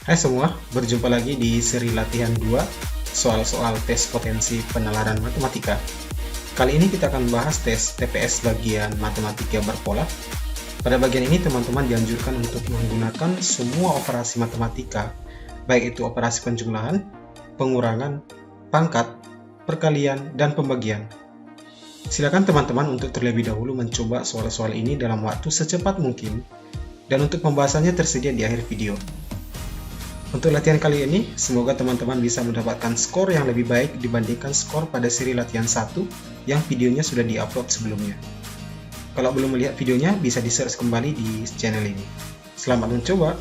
Hai semua, berjumpa lagi di seri latihan 2 soal-soal tes potensi penalaran matematika. Kali ini kita akan bahas tes TPS bagian matematika berpola. Pada bagian ini teman-teman dianjurkan untuk menggunakan semua operasi matematika, baik itu operasi penjumlahan, pengurangan, pangkat, perkalian, dan pembagian. Silakan teman-teman untuk terlebih dahulu mencoba soal-soal ini dalam waktu secepat mungkin, dan untuk pembahasannya tersedia di akhir video. Untuk latihan kali ini, semoga teman-teman bisa mendapatkan skor yang lebih baik dibandingkan skor pada seri latihan 1 yang videonya sudah diupload sebelumnya. Kalau belum melihat videonya, bisa di-search kembali di channel ini. Selamat mencoba!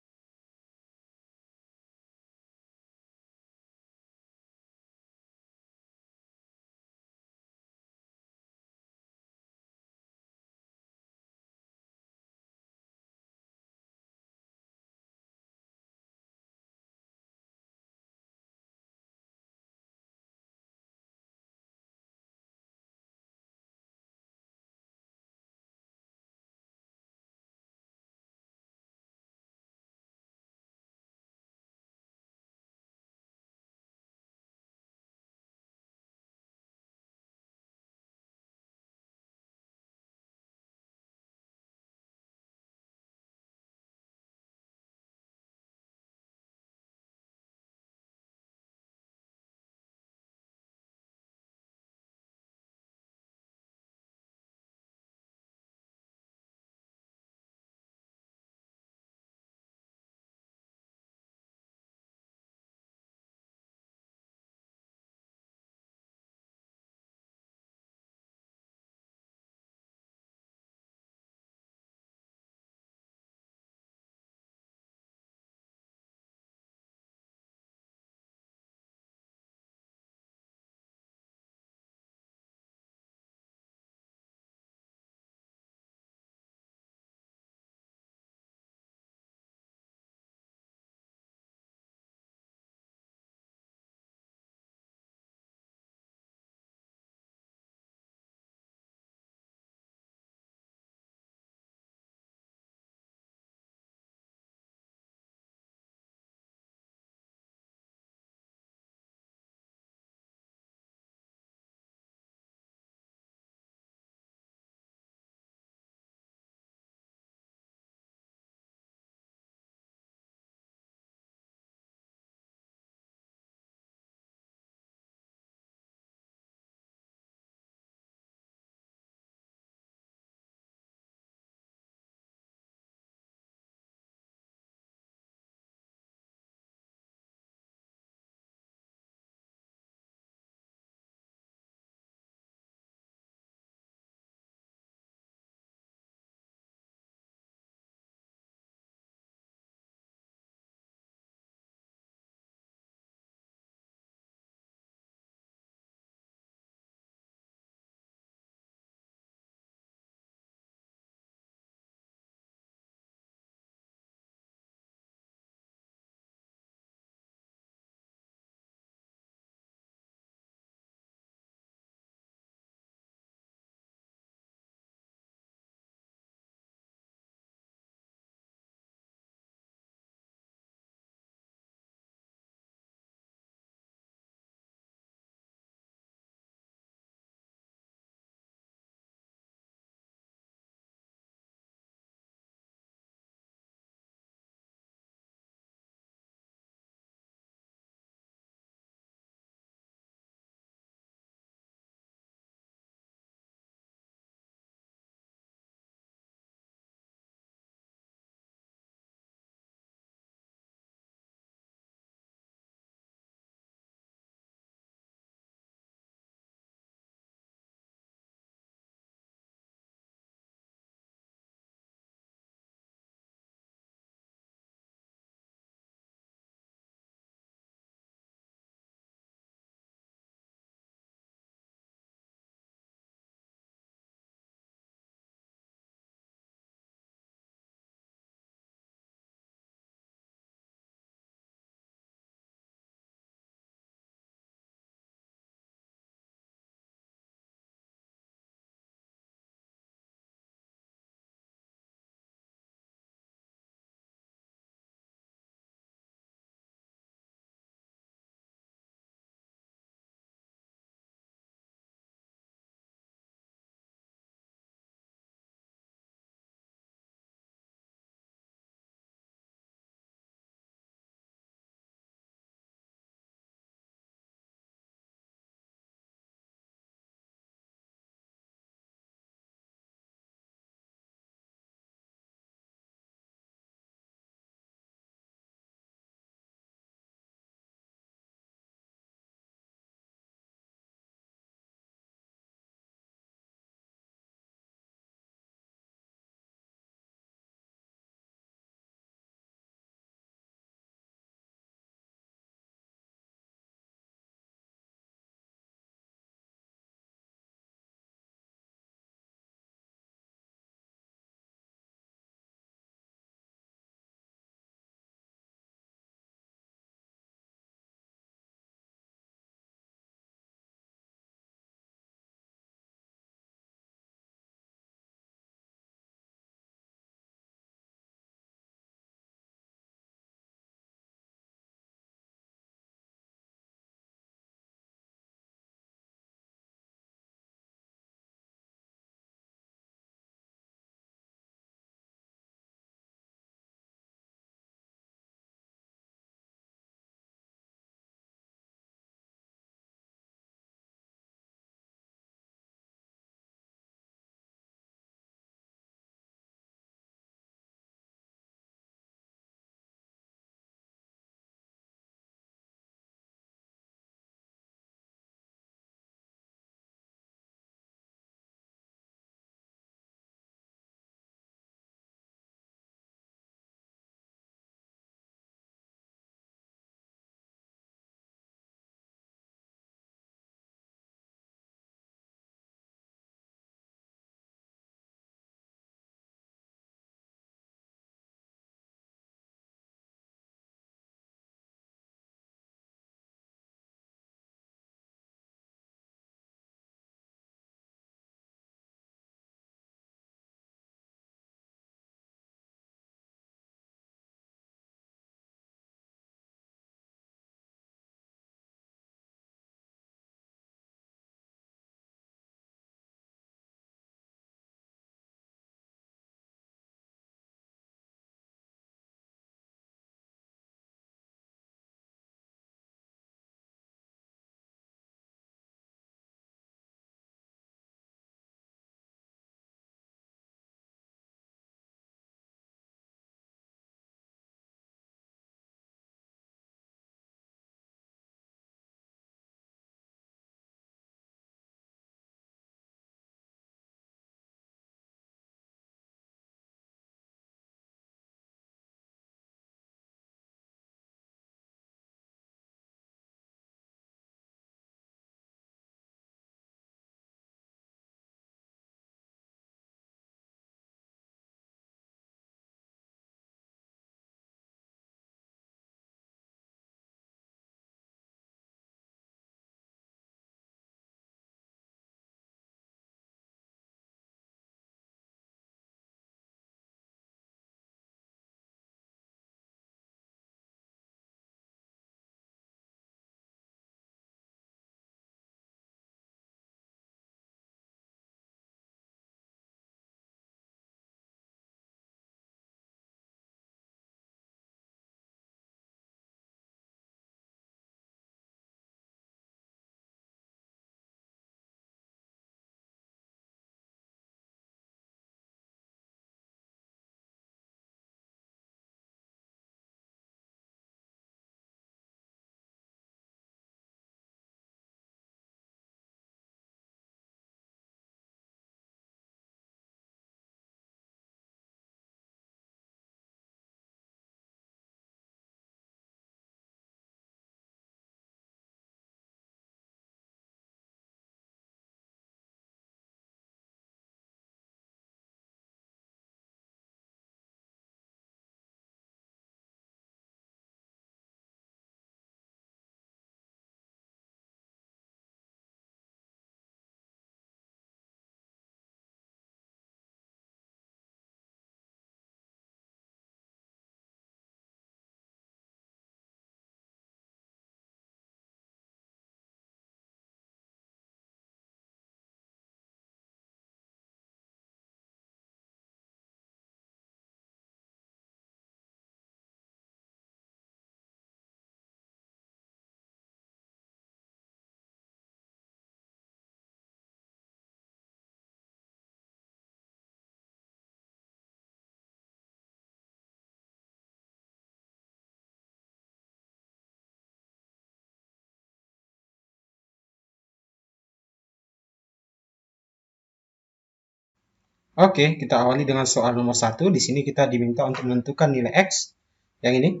Oke, kita awali dengan soal nomor 1. Di sini kita diminta untuk menentukan nilai X yang ini.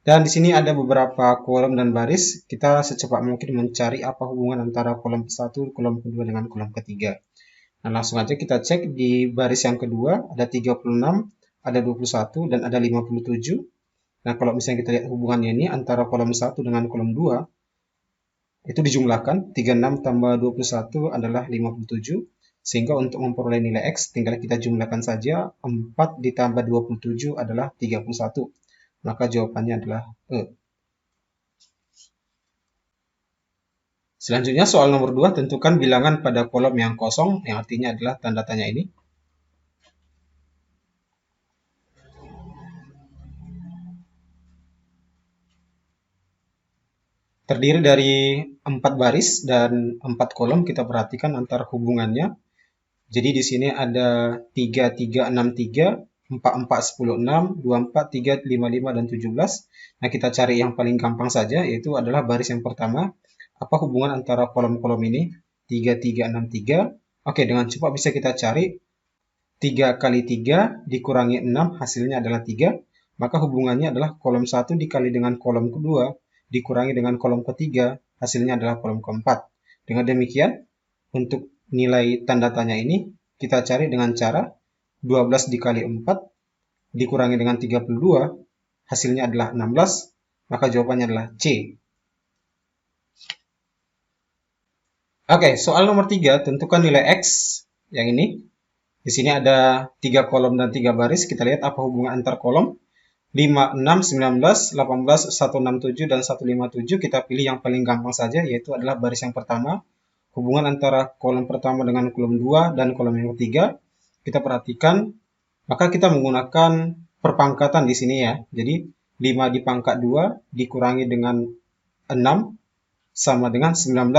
Dan di sini ada beberapa kolom dan baris. Kita secepat mungkin mencari apa hubungan antara kolom ke-1, kolom kedua dengan kolom ketiga. Nah, langsung aja kita cek di baris yang kedua, ada 36, ada 21, dan ada 57. Nah, kalau misalnya kita lihat hubungannya ini antara kolom 1 dengan kolom 2, itu dijumlahkan, 36 tambah 21 adalah 57. Sehingga untuk memperoleh nilai X, tinggal kita jumlahkan saja, 4 ditambah 27 adalah 31. Maka jawabannya adalah E. Selanjutnya soal nomor 2, tentukan bilangan pada kolom yang kosong, yang artinya adalah tanda tanya ini. Terdiri dari 4 baris dan 4 kolom, kita perhatikan antara hubungannya. Jadi di sini ada 3, 3, 6, 3, 4, 4, 10, 6, 2, 4, 3, 5, 5, dan 17. Nah, kita cari yang paling gampang saja, yaitu adalah baris yang pertama. Apa hubungan antara kolom-kolom ini? 3, 3, 6, 3. Oke, dengan cepat bisa kita cari 3 kali 3 dikurangi 6, hasilnya adalah 3. Maka hubungannya adalah kolom 1 dikali dengan kolom kedua dikurangi dengan kolom ketiga, hasilnya adalah kolom keempat. Dengan demikian, untuk nilai tanda tanya ini, kita cari dengan cara 12 dikali 4 dikurangi dengan 32, hasilnya adalah 16, maka jawabannya adalah C. Oke, soal nomor 3, tentukan nilai X yang ini. Di sini ada 3 kolom dan 3 baris, kita lihat apa hubungan antar kolom. 5, 6, 19, 18, 167, dan 157, kita pilih yang paling gampang saja, yaitu adalah baris yang pertama. Hubungan antara kolom pertama dengan kolom 2 dan kolom yang ketiga, kita perhatikan, maka kita menggunakan perpangkatan di sini ya. Jadi, 5 dipangkat 2 dikurangi dengan 6 sama dengan 19.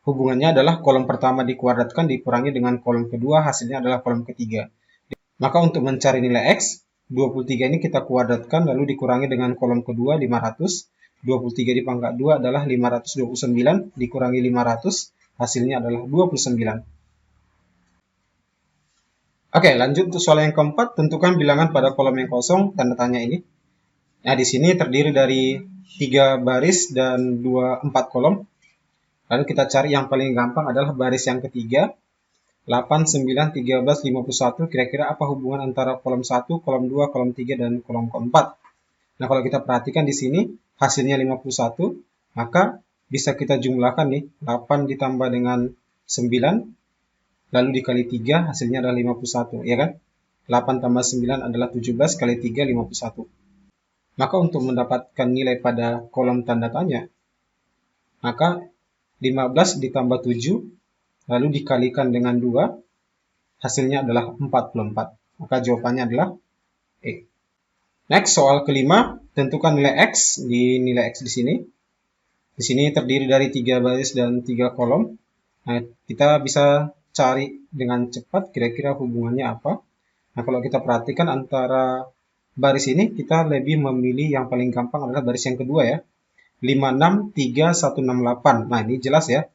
Hubungannya adalah kolom pertama dikuadratkan dikurangi dengan kolom kedua, hasilnya adalah kolom ketiga. Maka untuk mencari nilai X, 23 ini kita kuadratkan lalu dikurangi dengan kolom kedua 500. 23 dipangkat 2 adalah 529 dikurangi 500, hasilnya adalah 29. Oke, lanjut untuk soal yang keempat, tentukan bilangan pada kolom yang kosong, tanda tanya ini. Nah, di sini terdiri dari 3 baris dan 4 kolom. Lalu kita cari yang paling gampang adalah baris yang ketiga. 8, 9, 13, 51, kira-kira apa hubungan antara kolom 1, kolom 2, kolom 3, dan kolom keempat? Nah, kalau kita perhatikan di sini, hasilnya 51, maka bisa kita jumlahkan nih, 8 ditambah dengan 9, lalu dikali 3, hasilnya adalah 51, ya kan? 8 tambah 9 adalah 17, kali 3, 51. Maka untuk mendapatkan nilai pada kolom tanda tanya, maka 15 ditambah 7, lalu dikalikan dengan 2, hasilnya adalah 44. Maka jawabannya adalah E. Next, soal kelima, tentukan nilai X. Di nilai X di sini. Di sini terdiri dari 3 baris dan 3 kolom. Nah, kita bisa cari dengan cepat kira-kira hubungannya apa. Nah, kalau kita perhatikan antara baris ini, kita lebih memilih yang paling gampang adalah baris yang kedua ya. 5, 6, 3, 1, 6, 8. Nah, ini jelas ya,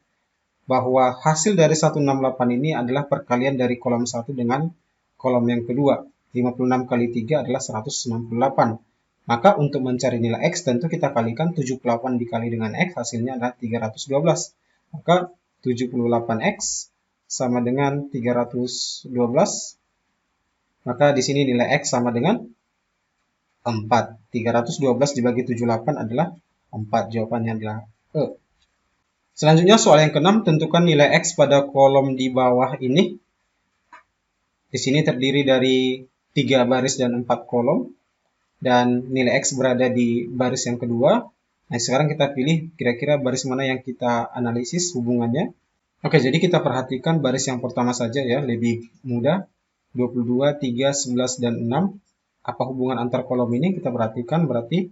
bahwa hasil dari 168 ini adalah perkalian dari kolom 1 dengan kolom yang kedua. 56 kali 3 adalah 168. Maka untuk mencari nilai X, tentu kita kalikan 78 dikali dengan X, hasilnya adalah 312. Maka 78X sama dengan 312. Maka di sini nilai X sama dengan 4. 312 dibagi 78 adalah 4. Jawabannya adalah E. Selanjutnya soal yang keenam, tentukan nilai X pada kolom di bawah ini. Di sini terdiri dari 3 baris dan 4 kolom. Dan nilai X berada di baris yang kedua. Nah, sekarang kita pilih kira-kira baris mana yang kita analisis hubungannya. Oke, jadi kita perhatikan baris yang pertama saja ya, lebih mudah. 22, 3, 11, dan 6. Apa hubungan antar kolom ini? Kita perhatikan berarti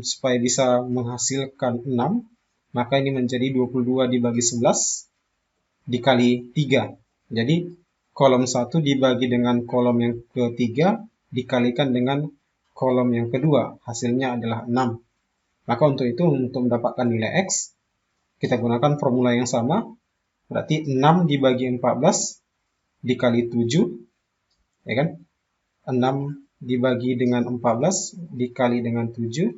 supaya bisa menghasilkan 6. Maka ini menjadi 22 dibagi 11 dikali 3. Jadi kolom 1 dibagi dengan kolom yang ketiga dikalikan dengan kolom yang kedua. Hasilnya adalah 6. Maka untuk itu, untuk mendapatkan nilai X, kita gunakan formula yang sama. Berarti 6 dibagi 14 dikali 7, ya kan? 6 dibagi dengan 14 dikali dengan 7,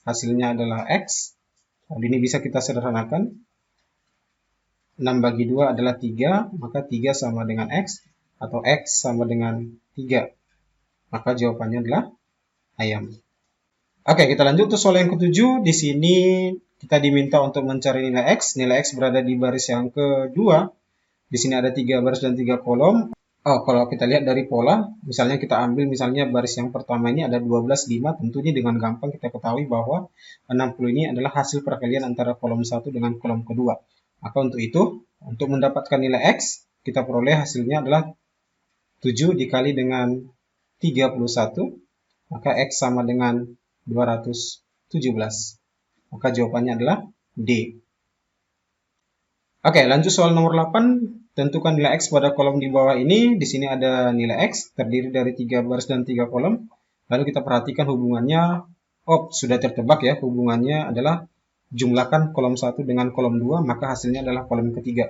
hasilnya adalah X. Lalu ini bisa kita sederhanakan. 6 bagi 2 adalah 3, maka 3 sama dengan X, atau X sama dengan 3. Maka jawabannya adalah ayam. Oke, kita lanjut ke soal yang ke-7. Di sini kita diminta untuk mencari nilai X. Nilai X berada di baris yang kedua. Di sini ada 3 baris dan 3 kolom. Kalau kita lihat dari pola, misalnya kita ambil misalnya baris yang pertama ini ada 12, 5. Tentu ini dengan gampang kita ketahui bahwa 60 ini adalah hasil perkalian antara kolom 1 dengan kolom kedua. Maka untuk itu, untuk mendapatkan nilai X, kita peroleh hasilnya adalah 7 dikali dengan 31, maka X sama dengan 217. Maka jawabannya adalah D. Oke, lanjut soal nomor 8. Tentukan nilai X pada kolom di bawah ini. Di sini ada nilai X, terdiri dari 3 baris dan 3 kolom. Lalu kita perhatikan hubungannya. Sudah tertebak ya, hubungannya adalah jumlahkan kolom 1 dengan kolom 2, maka hasilnya adalah kolom ketiga.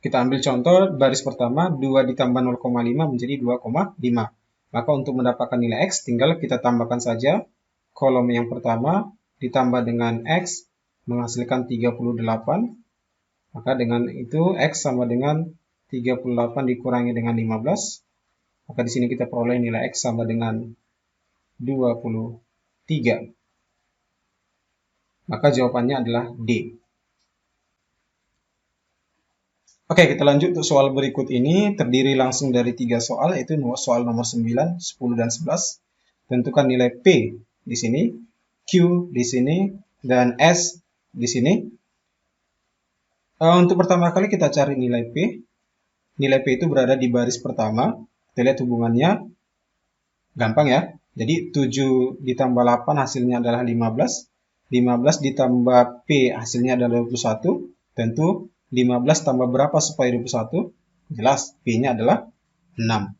Kita ambil contoh baris pertama, 2 ditambah 0,5 menjadi 2,5. Maka untuk mendapatkan nilai X, tinggal kita tambahkan saja kolom yang pertama ditambah dengan X, menghasilkan 38. Maka dengan itu X sama dengan 38 dikurangi dengan 15. Maka di sini kita peroleh nilai X sama dengan 23. Maka jawabannya adalah D. Oke, kita lanjut untuk soal berikut ini. Terdiri langsung dari 3 soal, yaitu soal nomor 9, 10, dan 11. Tentukan nilai P di sini, Q di sini, dan S di sini. Untuk pertama kali kita cari nilai P. Nilai P itu berada di baris pertama. Kita lihat hubungannya. Gampang ya. Jadi 7 ditambah 8 hasilnya adalah 15. 15 ditambah P hasilnya adalah 21. Tentu 15 tambah berapa supaya 21? Jelas, P-nya adalah 6.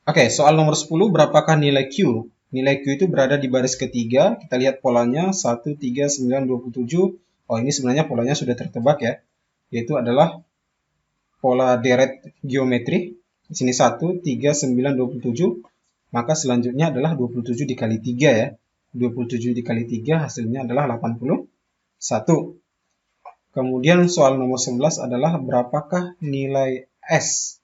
Oke, soal nomor 10. Berapakah nilai Q? Nilai Q itu berada di baris ketiga. Kita lihat polanya 1, 3, 9, 27. Ini sebenarnya polanya sudah tertebak ya. Yaitu adalah pola deret geometri. Di sini 1, 3, 9, 27. Maka selanjutnya adalah 27 dikali 3 ya. 27 dikali 3 hasilnya adalah 81. Kemudian soal nomor 11 adalah berapakah nilai S?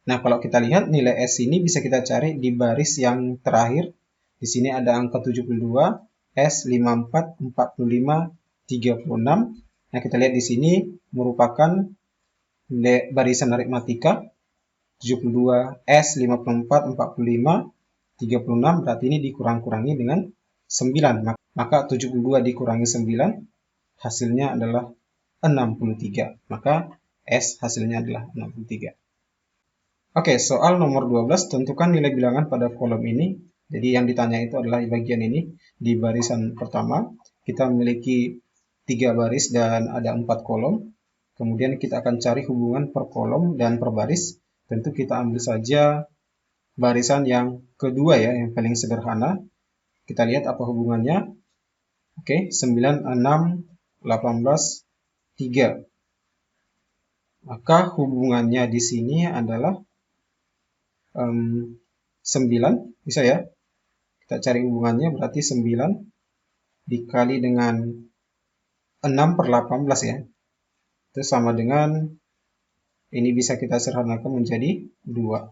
Nah, kalau kita lihat nilai S ini bisa kita cari di baris yang terakhir. Di sini ada angka 72, S 54, 45, 36. Nah, kita lihat di sini merupakan barisan aritmatika. 72, S 54, 45, 36. Berarti ini dikurang-kurangi dengan 9. Maka 72 dikurangi 9 hasilnya adalah 63. Maka S hasilnya adalah 63. Oke, soal nomor 12. Tentukan nilai bilangan pada kolom ini. Jadi yang ditanya itu adalah bagian ini. Di barisan pertama kita memiliki 3 baris dan ada 4 kolom. Kemudian kita akan cari hubungan per kolom dan per baris. Tentu kita ambil saja barisan yang kedua ya, yang paling sederhana. Kita lihat apa hubungannya. Oke, 9, 6, 18, 3. Maka hubungannya di sini adalah 9, bisa ya. Kita cari hubungannya, berarti 9 dikali dengan 6 per 18 ya. Itu sama dengan, ini bisa kita sederhanakan menjadi 2.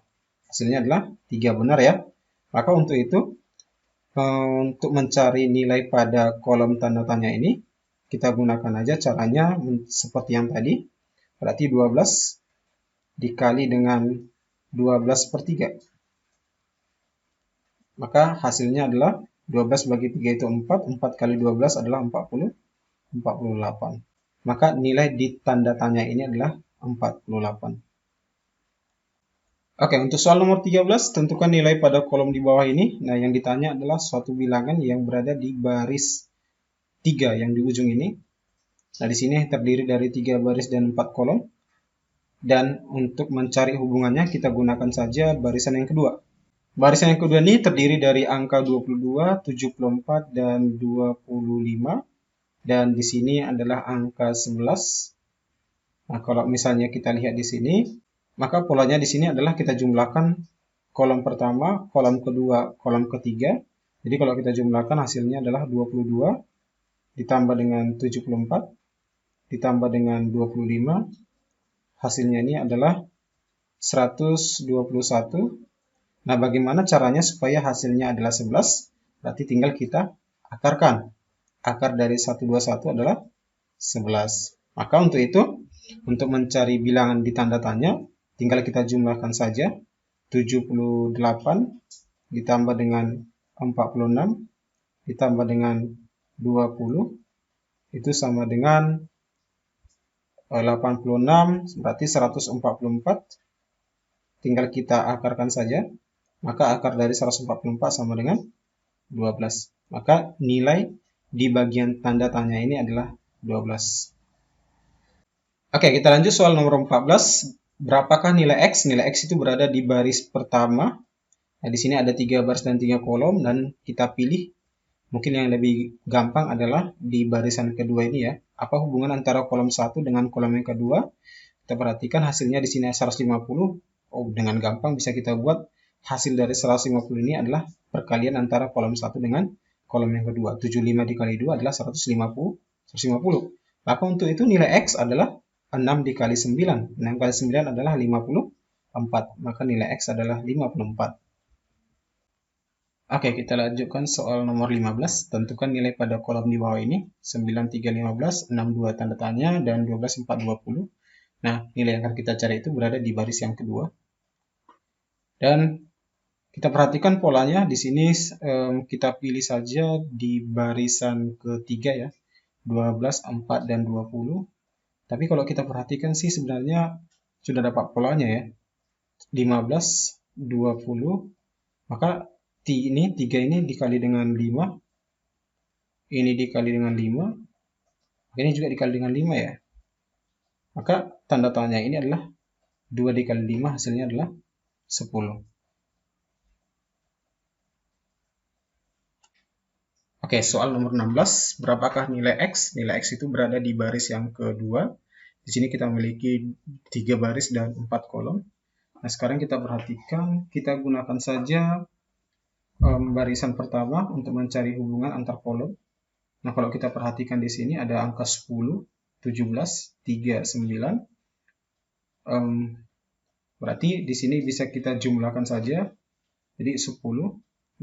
Hasilnya adalah 3, benar ya. Maka untuk itu, untuk mencari nilai pada kolom tanda tanya ini, kita gunakan aja caranya seperti yang tadi. Berarti 12 dikali dengan 12 per 3. Maka hasilnya adalah 12 bagi 3 itu 4. 4 kali 12 adalah 48. Maka nilai di tanda tanya ini adalah 48. Oke, untuk soal nomor 13, tentukan nilai pada kolom di bawah ini. Nah, yang ditanya adalah suatu bilangan yang berada di baris 3 yang di ujung ini. Nah, di sini terdiri dari 3 baris dan 4 kolom. Dan untuk mencari hubungannya, kita gunakan saja barisan yang kedua. Barisan yang kedua ini terdiri dari angka 22, 74, dan 25. Dan di sini adalah angka 11. Nah, kalau misalnya kita lihat di sini, maka polanya di sini adalah kita jumlahkan kolom pertama, kolom kedua, kolom ketiga. Jadi kalau kita jumlahkan hasilnya adalah 22 ditambah dengan 74 ditambah dengan 25. Hasilnya ini adalah 121. Nah, bagaimana caranya supaya hasilnya adalah 11? Berarti tinggal kita akarkan. Akar dari 121 adalah 11. Maka untuk itu, untuk mencari bilangan di tanda tanya, tinggal kita jumlahkan saja. 78 ditambah dengan 46 ditambah dengan 20 itu sama dengan 86, berarti 144. Tinggal kita akarkan saja. Maka akar dari 144 sama dengan 12. Maka nilai di bagian tanda tanya ini adalah 12. Oke, kita lanjut soal nomor 14. Berapakah nilai X? Nilai X itu berada di baris pertama. Nah, di sini ada 3 baris dan 3 kolom, dan kita pilih. Mungkin yang lebih gampang adalah di barisan kedua ini ya. Apa hubungan antara kolom 1 dengan kolom yang kedua? Kita perhatikan hasilnya di sini 150. Oh, dengan gampang bisa kita buat hasil dari 150 ini adalah perkalian antara kolom 1 dengan kolom yang kedua. 75 dikali 2 adalah 150. Maka untuk itu nilai X adalah 6 dikali 9. 6 kali 9 adalah 54. Maka nilai X adalah 54. Oke, kita lanjutkan soal nomor 15. Tentukan nilai pada kolom di bawah ini. 9, 3, 15, 6, 2 tanda tanya, dan 12, 4, 20. Nah, nilai yang akan kita cari itu berada di baris yang kedua. Dan kita perhatikan polanya. Di sini kita pilih saja di barisan ketiga ya. 12, 4, dan 20. Tapi kalau kita perhatikan sih sebenarnya sudah dapat polanya ya. 15, 20. Maka ini 3 ini dikali dengan 5. Ini dikali dengan 5. Ini juga dikali dengan 5 ya. Maka tanda tanya ini adalah 2 dikali 5 hasilnya adalah 10. Oke, soal nomor 16. Berapakah nilai X? Nilai X itu berada di baris yang kedua. Di sini kita memiliki 3 baris dan 4 kolom. Nah, sekarang kita perhatikan, kita gunakan saja barisan pertama untuk mencari hubungan antar kolom. Nah, kalau kita perhatikan di sini ada angka 10, 17, 3, 9. Berarti di sini bisa kita jumlahkan saja. Jadi 10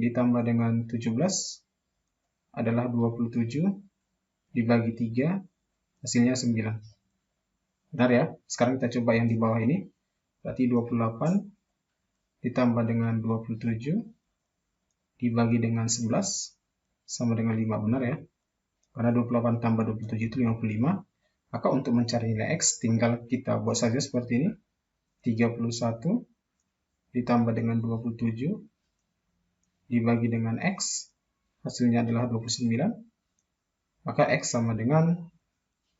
ditambah dengan 17 adalah 27 dibagi 3 hasilnya 9. Benar ya? Sekarang kita coba yang di bawah ini. Berarti 28 ditambah dengan 27 dibagi dengan 11 sama dengan 5. Benar ya? Karena 28 tambah 27 itu 55. Maka untuk mencari nilai X tinggal kita buat saja seperti ini. 31 ditambah dengan 27 dibagi dengan X. Hasilnya adalah 29. Maka X sama dengan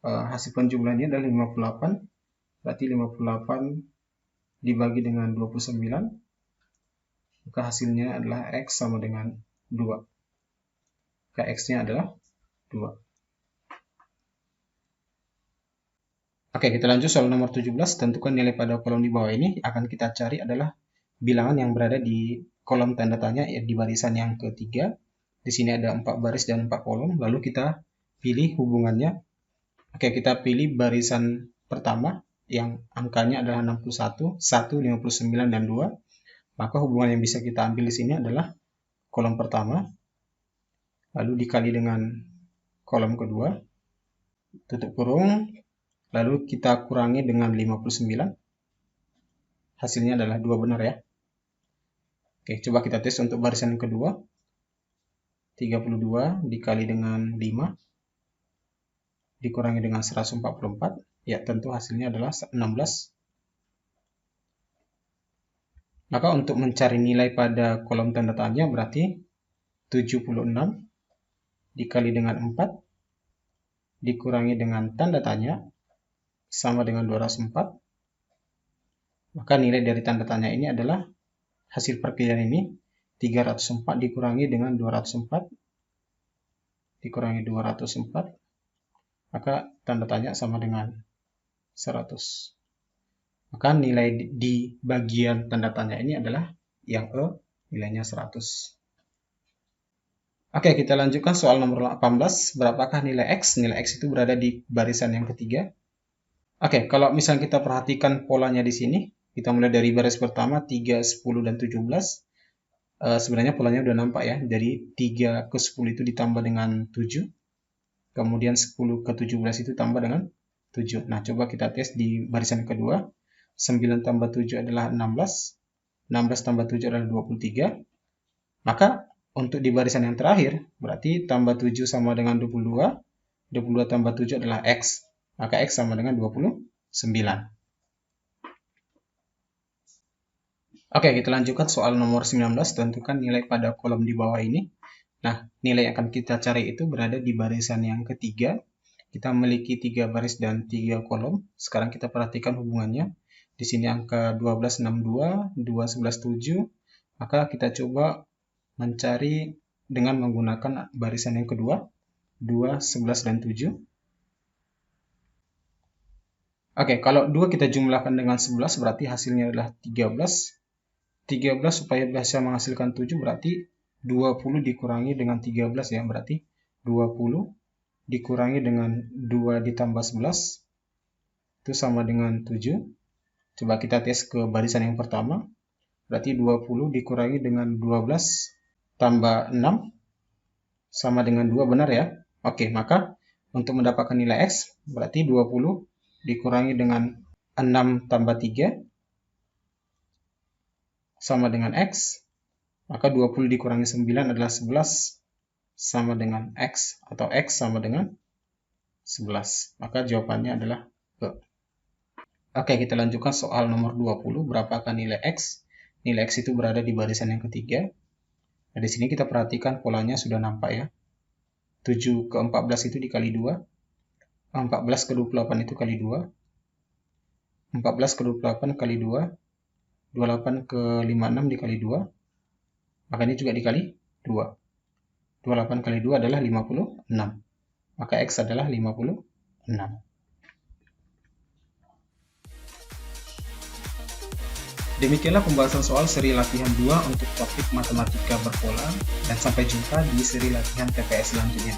hasil penjumlahannya adalah 58. Berarti 58 dibagi dengan 29. Maka hasilnya adalah X sama dengan 2. Maka X-nya adalah 2. Oke, kita lanjut soal nomor 17. Tentukan nilai pada kolom di bawah ini. Akan kita cari adalah bilangan yang berada di kolom tanda tanya di barisan yang ketiga. Di sini ada 4 baris dan 4 kolom. Lalu kita pilih hubungannya. Oke, kita pilih barisan pertama yang angkanya adalah 61, 1, 59, dan 2. Maka hubungan yang bisa kita ambil di sini adalah kolom pertama, lalu dikali dengan kolom kedua, tutup kurung, lalu kita kurangi dengan 59. Hasilnya adalah 2, benar ya. Oke, coba kita tes untuk barisan kedua. 32 dikali dengan 5 dikurangi dengan 144. Ya, tentu hasilnya adalah 16. Maka untuk mencari nilai pada kolom tanda tanya berarti 76 dikali dengan 4 dikurangi dengan tanda tanya sama dengan 204. Maka nilai dari tanda tanya ini adalah hasil perkiraan ini 304 dikurangi dengan 204 dikurangi 204. Maka tanda tanya sama dengan 100. Maka nilai di bagian tanda tanya ini adalah yang E, nilainya 100. Oke, kita lanjutkan soal nomor 18. Berapakah nilai X? Nilai X itu berada di barisan yang ketiga. Oke, kalau misalnya kita perhatikan polanya di sini, kita mulai dari baris pertama, 3, 10, dan 17. Sebenarnya polanya udah nampak ya. Jadi 3 ke 10 itu ditambah dengan 7. Kemudian 10 ke 17 itu tambah dengan 7. Nah, coba kita tes di barisan kedua. 9 tambah 7 adalah 16. 16 tambah 7 adalah 23. Maka untuk di barisan yang terakhir, berarti tambah 7 sama dengan 22. 22 tambah 7 adalah X. Maka X sama dengan 29. Oke, kita lanjutkan soal nomor 19. Tentukan nilai pada kolom di bawah ini. Nah, nilai yang akan kita cari itu berada di barisan yang ketiga. Kita memiliki 3 baris dan 3 kolom. Sekarang kita perhatikan hubungannya. Di sini angka 1262, 211, 7. Maka kita coba mencari dengan menggunakan barisan yang kedua, 2, 11, dan 7. Oke, kalau 2 kita jumlahkan dengan 11 berarti hasilnya adalah 13. 13 supaya bisa menghasilkan 7 berarti 20 dikurangi dengan 13 ya, berarti 20 dikurangi dengan 2 ditambah 11 itu sama dengan 7. Coba kita tes ke barisan yang pertama, berarti 20 dikurangi dengan 12 tambah 6 sama dengan 2, benar ya? Oke, maka untuk mendapatkan nilai X berarti 20 dikurangi dengan 6 tambah 3 sama dengan X, maka 20 dikurangi 9 adalah 11 sama dengan X, atau X sama dengan 11. Maka jawabannya adalah B. Oke, kita lanjutkan soal nomor 20. Berapakah nilai X? Nilai X itu berada di barisan yang ketiga. Nah, di sini kita perhatikan polanya sudah nampak ya. 7 ke 14 itu dikali 2. 14 ke 28 itu kali 2. 14 ke 28 kali 2. 28 ke 56 dikali 2. Maka ini juga dikali 2. 28 kali 2 adalah 56. Maka X adalah 56. Demikianlah pembahasan soal seri latihan 2 untuk topik matematika berpola, dan sampai jumpa di seri latihan TPS selanjutnya.